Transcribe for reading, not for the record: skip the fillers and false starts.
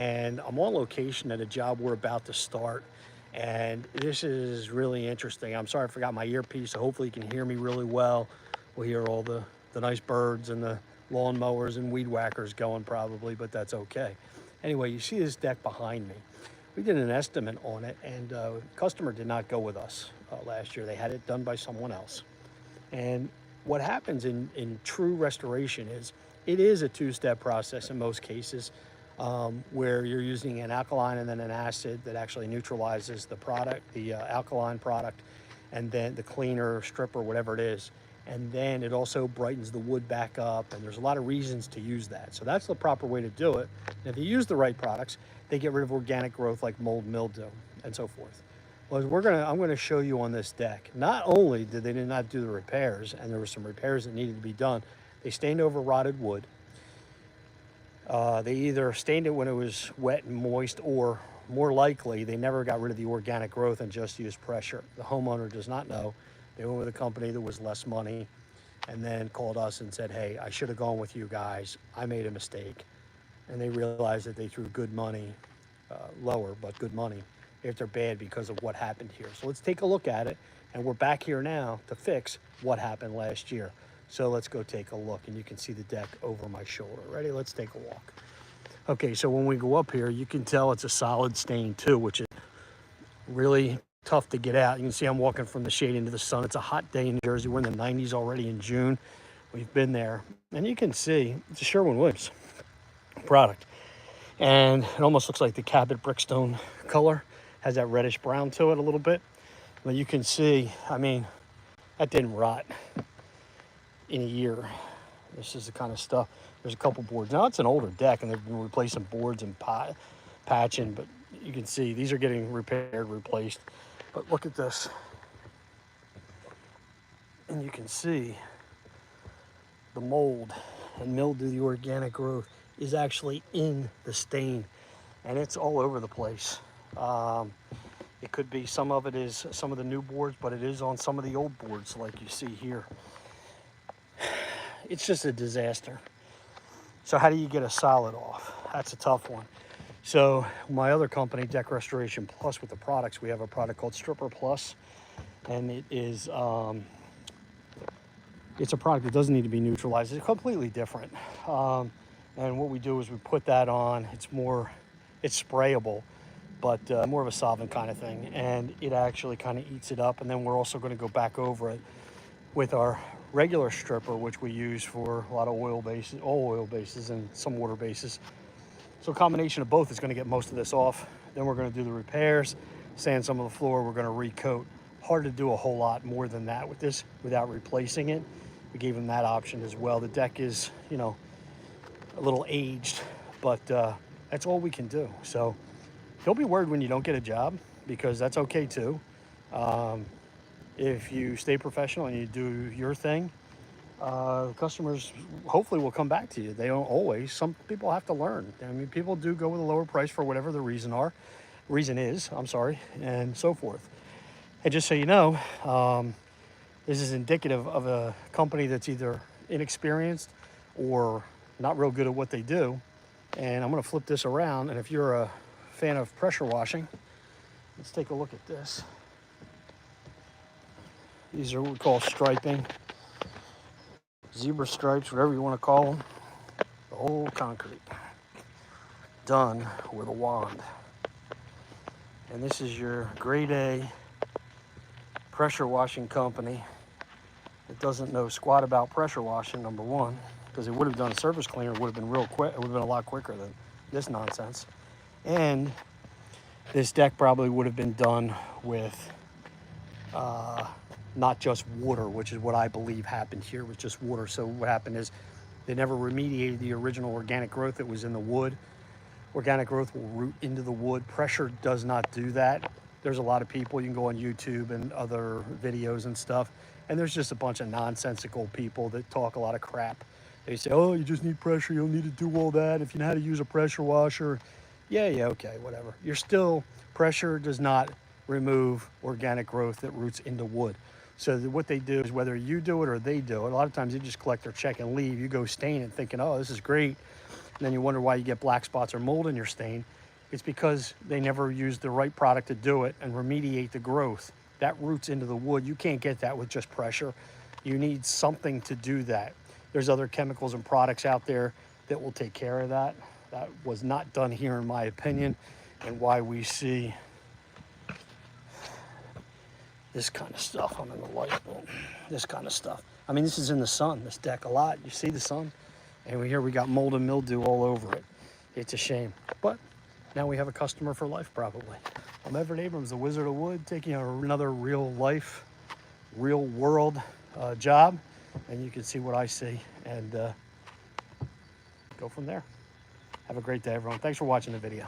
and I'm on location at a job we're about to start. And this is really interesting. I'm sorry I forgot my earpiece, so hopefully you can hear me really well. We'll hear all the nice birds and the lawn mowers and weed whackers going probably, but that's okay. Anyway, you see this deck behind me. We did an estimate on it, and customer did not go with us last year. They had it done by someone else. And what happens in true restoration is it is a two-step process in most cases, where you're using an alkaline and then an acid that actually neutralizes the product, the alkaline product, and then the cleaner, stripper, whatever it is. And then it also brightens the wood back up, and there's a lot of reasons to use that. So that's the proper way to do it. And if you use the right products, they get rid of organic growth like mold, mildew, and so forth. Well, I'm gonna show you on this deck. Not only did they not do the repairs, and there were some repairs that needed to be done, they stained over rotted wood. They either stained it when it was wet and moist, or more likely, they never got rid of the organic growth and just used pressure. The homeowner does not know. They went with a company that was less money and then called us and said, hey, I should have gone with you guys. I made a mistake. And they realized that they threw good money, lower, but good money, if they're bad because of what happened here. So let's take a look at it. And we're back here now to fix what happened last year. So let's go take a look, and you can see the deck over my shoulder. Ready? Let's take a walk. Okay, so when we go up here, you can tell it's a solid stain too, which is really tough to get out. You can see I'm walking from the shade into the sun. It's a hot day in Jersey. We're in the 90s already in June. We've been there. And you can see it's a Sherwin-Williams product. And it almost looks like the Cabot Brickstone color. Has that reddish brown to it a little bit. But you can see, I mean, that didn't rot in a year. This is the kind of stuff. There's a couple boards. Now it's an older deck, and they've been replacing boards and patching, but you can see these are getting repaired, replaced. But look at this. And you can see the mold and mildew, the organic growth, is actually in the stain, and it's all over the place. It could be some of it is some of the new boards, but it is on some of the old boards like you see here. It's just a disaster. So how do you get a solid off? That's a tough one. So my other company, Deck Restoration Plus, with the products, we have a product called Stripper Plus, and it is it's a product that doesn't need to be neutralized. It's completely different. And what we do is we put that on. It's sprayable, but more of a solvent kind of thing, and it actually kind of eats it up. And then we're also going to go back over it with our regular stripper, which we use for a lot of oil bases, all oil bases and some water bases. So a combination of both is going to get most of this off. Then we're going to do the repairs, sand some of the floor. We're going to recoat. Hard to do a whole lot more than that with this without replacing it. We gave them that option as well. The deck is, you know, a little aged, but that's all we can do. So don't be worried when you don't get a job, because that's okay too. If you stay professional and you do your thing, customers hopefully will come back to you. They don't always. Some people have to learn. I mean, people do go with a lower price for whatever the reason is, and so forth. And just so you know, this is indicative of a company that's either inexperienced or not real good at what they do. And I'm going to flip this around, and if you're a fan of pressure washing, let's take a look at this. These are what we call striping, zebra stripes, whatever you want to call them. The whole concrete done with a wand. And this is your grade A pressure washing company that doesn't know squat about pressure washing, number one, because it would have done a surface cleaner, would have been real quick. It would have been a lot quicker than this nonsense. And this deck probably would have been done with not just water, which is what I believe happened here with just water. So what happened is they never remediated the original organic growth that was in the wood. Organic growth will root into the wood. Pressure does not do that. There's a lot of people, you can go on YouTube and other videos and stuff, and there's just a bunch of nonsensical people that talk a lot of crap. They say, oh, you just need pressure, you don't need to do all that. If you know how to use a pressure washer, yeah, okay, whatever. Pressure does not remove organic growth that roots into wood. So what they do is, whether you do it or they do it, a lot of times they just collect their check and leave. You go stain it thinking, oh, this is great. And then you wonder why you get black spots or mold in your stain. It's because they never used the right product to do it and remediate the growth. That roots into the wood. You can't get that with just pressure. You need something to do that. There's other chemicals and products out there that will take care of that. That was not done here, in my opinion, and why we see this kind of stuff. I'm in the light, but this kind of stuff. I mean, this is in the sun, this deck a lot. You see the sun? And here we got mold and mildew all over it. It's a shame. But now we have a customer for life, probably. I'm Everett Abrams, the Wizard of Wood, taking another real life, real world job. And you can see what I see and go from there. Have a great day, everyone. Thanks for watching the video.